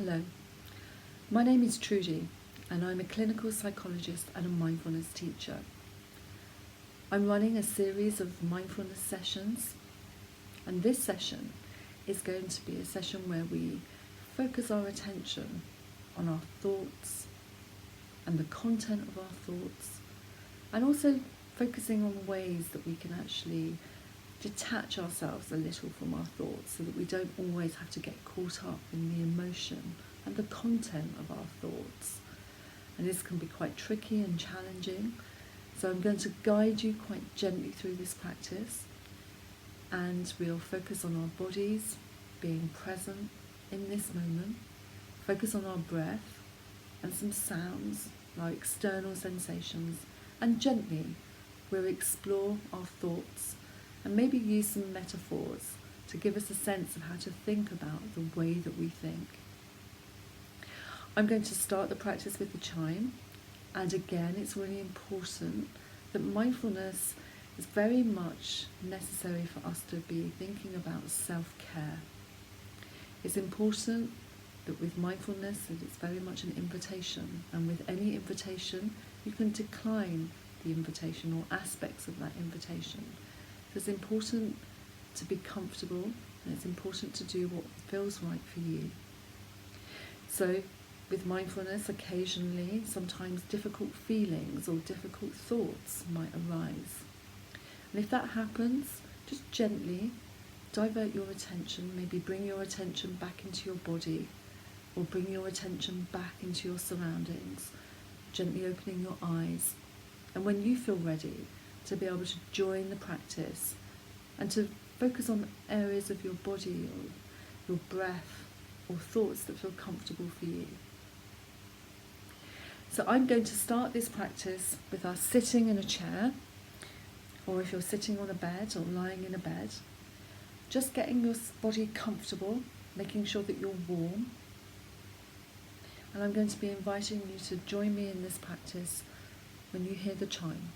Hello, my name is Trudi and I'm a clinical psychologist and a mindfulness teacher. I'm running a series of mindfulness sessions, and this session is going to be a session where we focus our attention on our thoughts and the content of our thoughts, and also focusing on ways that we can actually detach ourselves a little from our thoughts so that we don't always have to get caught up in the emotion and the content of our thoughts. And this can be quite tricky and challenging, so I'm going to guide you quite gently through this practice, and we'll focus on our bodies being present in this moment, focus on our breath and some sounds like external sensations, and gently we'll explore our thoughts and maybe use some metaphors to give us a sense of how to think about the way that we think. I'm going to start the practice with the chime, and again it's really important that mindfulness is very much necessary for us to be thinking about self-care. It's important that with mindfulness that it's very much an invitation, and with any invitation you can decline the invitation or aspects of that invitation. So it's important to be comfortable, and it's important to do what feels right for you. So with mindfulness, occasionally, sometimes difficult feelings or difficult thoughts might arise. And if that happens, just gently divert your attention, maybe bring your attention back into your body, or bring your attention back into your surroundings, gently opening your eyes. And when you feel ready, to be able to join the practice and to focus on areas of your body or your breath or thoughts that feel comfortable for you. So I'm going to start this practice with us sitting in a chair, or if you're sitting on a bed or lying in a bed, just getting your body comfortable, making sure that you're warm. And I'm going to be inviting you to join me in this practice when you hear the chime.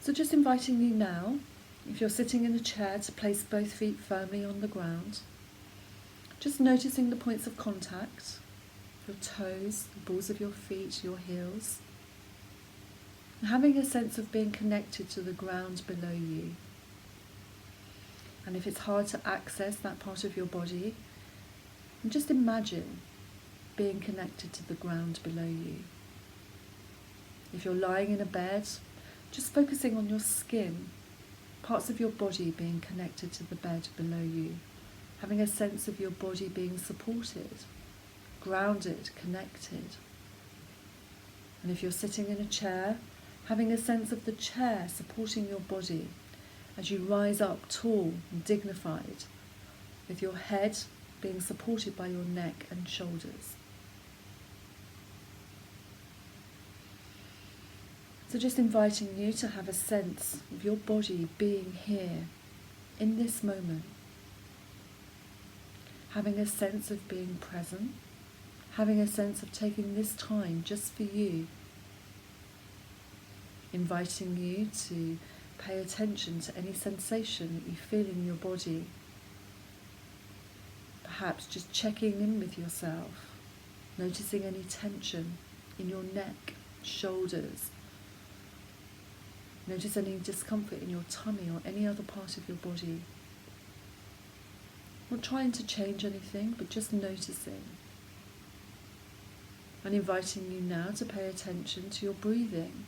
So just inviting you now, if you're sitting in a chair, to place both feet firmly on the ground. Just noticing the points of contact, your toes, the balls of your feet, your heels. And having a sense of being connected to the ground below you. And if it's hard to access that part of your body, just imagine being connected to the ground below you. If you're lying in a bed, just focusing on your skin, parts of your body being connected to the bed below you, having a sense of your body being supported, grounded, connected. And if you're sitting in a chair, having a sense of the chair supporting your body as you rise up tall and dignified, with your head being supported by your neck and shoulders. So just inviting you to have a sense of your body being here, in this moment. Having a sense of being present, having a sense of taking this time just for you. Inviting you to pay attention to any sensation that you feel in your body. Perhaps just checking in with yourself, noticing any tension in your neck, shoulders. Notice any discomfort in your tummy or any other part of your body. Not trying to change anything, but just noticing. And inviting you now to pay attention to your breathing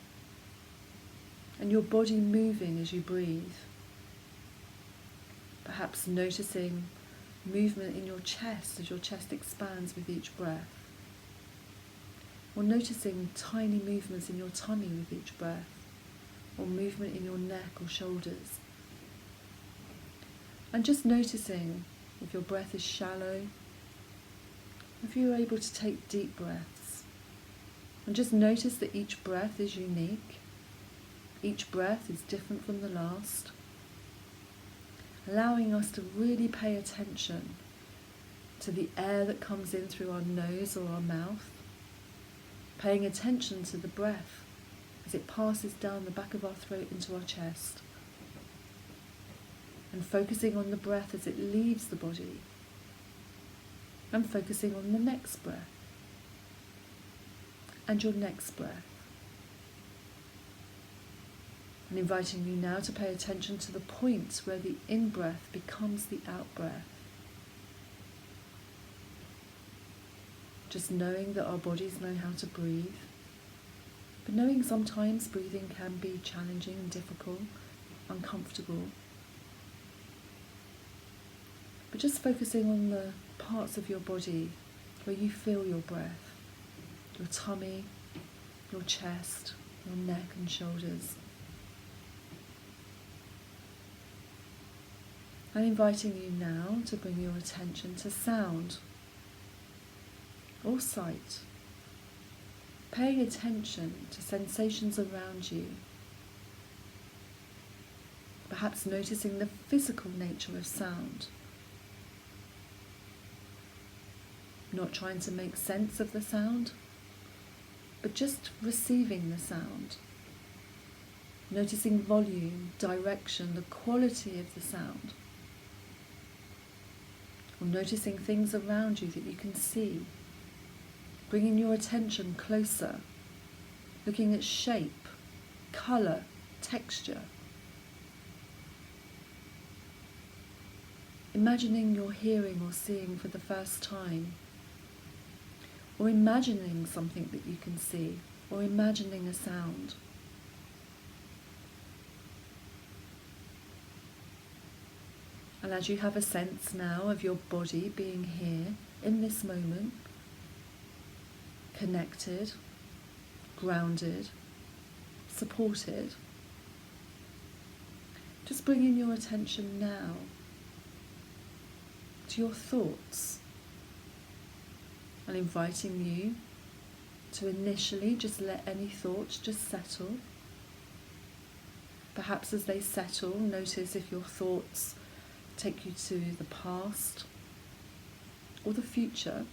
and your body moving as you breathe. Perhaps noticing movement in your chest as your chest expands with each breath. Or noticing tiny movements in your tummy with each breath. Or movement in your neck or shoulders. And just noticing if your breath is shallow, if you're able to take deep breaths. And just notice that each breath is unique. Each breath is different from the last. Allowing us to really pay attention to the air that comes in through our nose or our mouth, paying attention to the breath as it passes down the back of our throat into our chest, and focusing on the breath as it leaves the body, and focusing on the next breath, and your next breath. And inviting you now to pay attention to the point where the in-breath becomes the out-breath. Just knowing that our bodies know how to breathe, but knowing sometimes breathing can be challenging and difficult, uncomfortable. But just focusing on the parts of your body where you feel your breath, your tummy, your chest, your neck and shoulders. I'm inviting you now to bring your attention to sound or sight, paying attention to sensations around you, perhaps noticing the physical nature of sound, not trying to make sense of the sound, but just receiving the sound, noticing volume, direction, the quality of the sound, or noticing things around you that you can see, bringing your attention closer, looking at shape, colour, texture. Imagining you're hearing or seeing for the first time, or imagining something that you can see, or imagining a sound. And as you have a sense now of your body being here in this moment, connected, grounded, supported, just bringing your attention now to your thoughts and inviting you to initially just let any thoughts just settle. Perhaps as they settle, notice if your thoughts take you to the past or the future.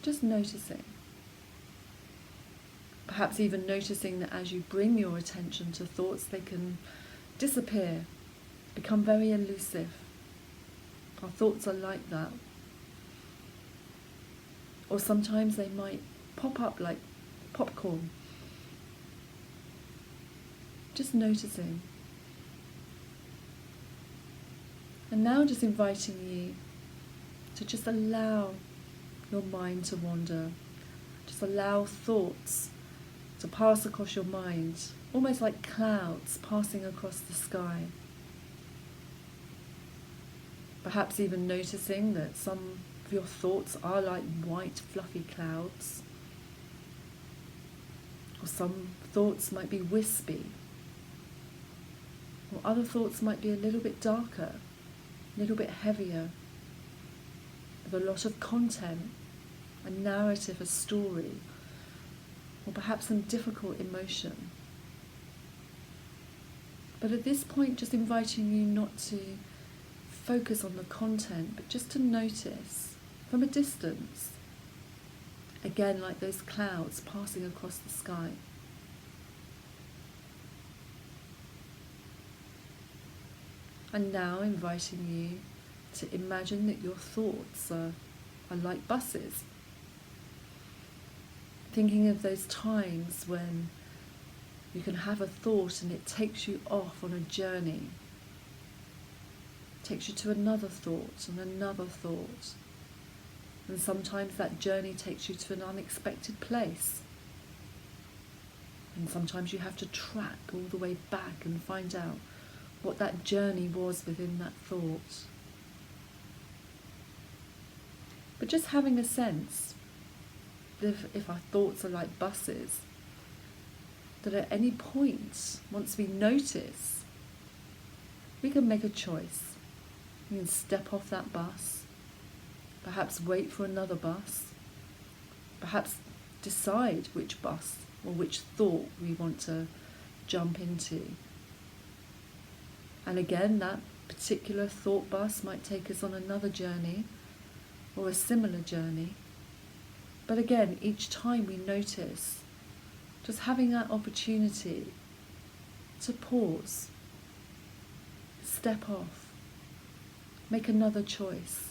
Just noticing. Perhaps even noticing that as you bring your attention to thoughts, they can disappear, become very elusive. Our thoughts are like that. Or sometimes they might pop up like popcorn. Just noticing. And now just inviting you to just allow your mind to wander. Just allow thoughts to pass across your mind, almost like clouds passing across the sky. Perhaps even noticing that some of your thoughts are like white fluffy clouds, or some thoughts might be wispy, or other thoughts might be a little bit darker, a little bit heavier, with a lot of content, a narrative, a story, or perhaps some difficult emotion. But at this point, just inviting you not to focus on the content, but just to notice from a distance, again like those clouds passing across the sky. And now inviting you to imagine that your thoughts are like buses. Thinking of those times when you can have a thought and it takes you off on a journey. Takes you to another thought and another thought. And sometimes that journey takes you to an unexpected place. And sometimes you have to track all the way back and find out what that journey was within that thought. But just having a sense that if our thoughts are like buses, that at any point, once we notice, we can make a choice. We can step off that bus, perhaps wait for another bus, perhaps decide which bus or which thought we want to jump into. And again, that particular thought bus might take us on another journey or a similar journey. But again, each time we notice, just having that opportunity to pause, step off, make another choice.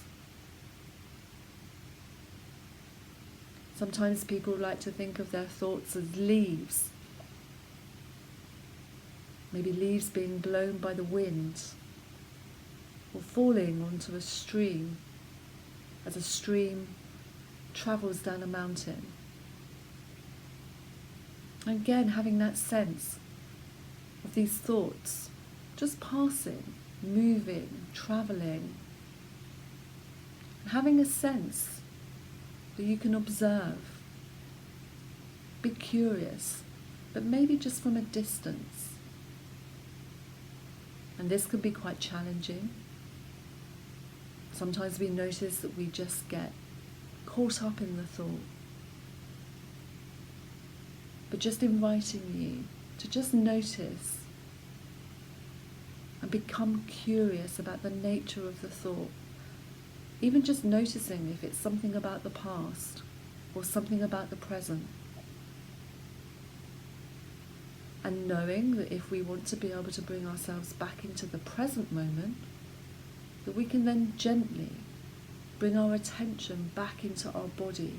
Sometimes people like to think of their thoughts as leaves. Maybe leaves being blown by the wind or falling onto a stream as a stream travels down a mountain. And again, having that sense of these thoughts just passing, moving, travelling, and having a sense that you can observe, be curious, but maybe just from a distance. And this can be quite challenging. Sometimes we notice that we just get caught up in the thought. But just inviting you to just notice and become curious about the nature of the thought. Even just noticing if it's something about the past or something about the present. And knowing that if we want to be able to bring ourselves back into the present moment, that we can then gently bring our attention back into our body,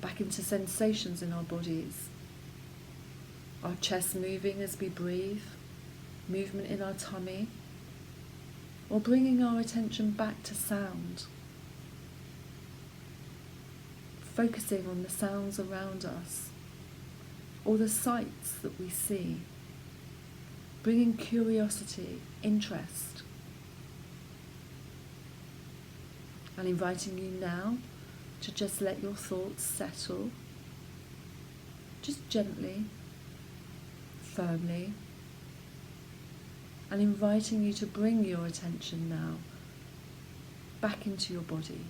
back into sensations in our bodies, our chest moving as we breathe, movement in our tummy, or bringing our attention back to sound, focusing on the sounds around us, or the sights that we see, bringing curiosity, interest, and inviting you now to just let your thoughts settle, just gently, firmly, and inviting you to bring your attention now back into your body,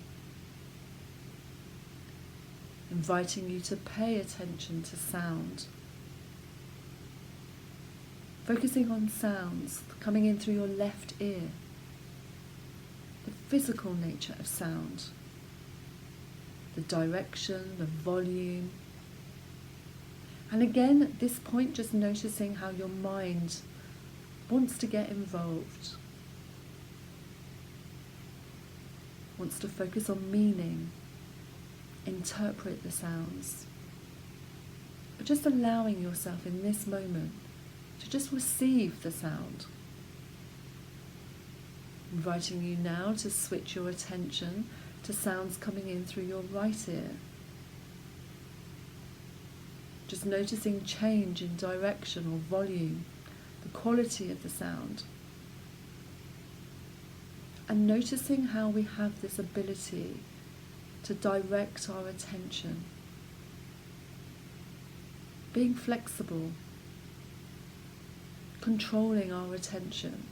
inviting you to pay attention to sound, focusing on sounds coming in through your left ear, the physical nature of sound, the direction, the volume, and again at this point just noticing how your mind wants to get involved, wants to focus on meaning, interpret the sounds, but just allowing yourself in this moment to just receive the sound. Inviting you now to switch your attention to sounds coming in through your right ear. Just noticing change in direction or volume, the quality of the sound. And noticing how we have this ability to direct our attention. Being flexible, controlling our attention,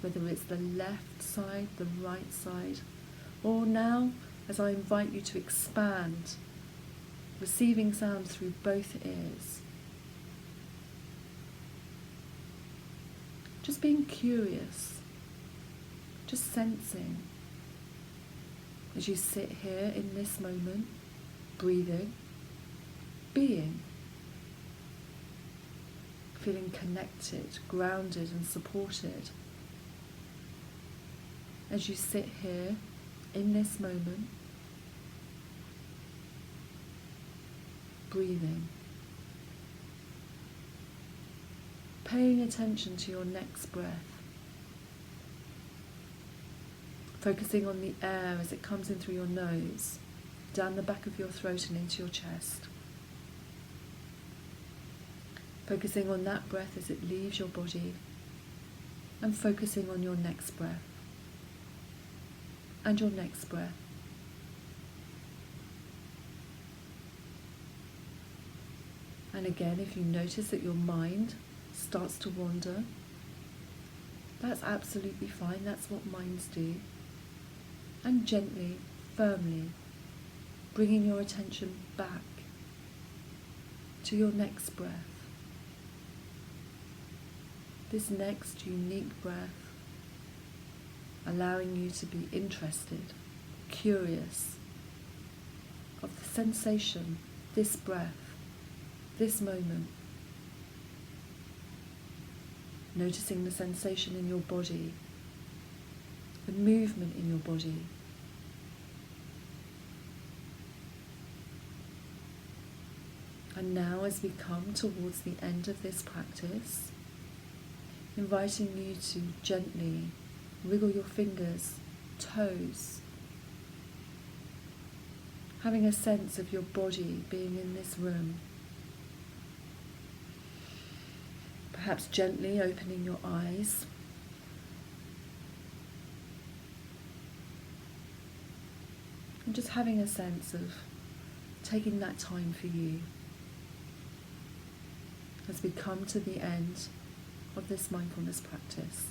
whether it's the left side, the right side, or now, as I invite you to expand, receiving sound through both ears. Just being curious, just sensing as you sit here in this moment, breathing, being, feeling connected, grounded and supported. As you sit here in this moment, breathing, paying attention to your next breath, focusing on the air as it comes in through your nose, down the back of your throat and into your chest. Focusing on that breath as it leaves your body, and focusing on your next breath, and your next breath. And again, if you notice that your mind starts to wander, that's absolutely fine, that's what minds do. And gently, firmly, bringing your attention back to your next breath. this next unique breath, allowing you to be interested, curious of the sensation, this breath, this moment. Noticing the sensation in your body, the movement in your body. And now, as we come towards the end of this practice, inviting you to gently wiggle your fingers, toes, having a sense of your body being in this room. Perhaps gently opening your eyes. And just having a sense of taking that time for you as we come to the end of this mindfulness practice.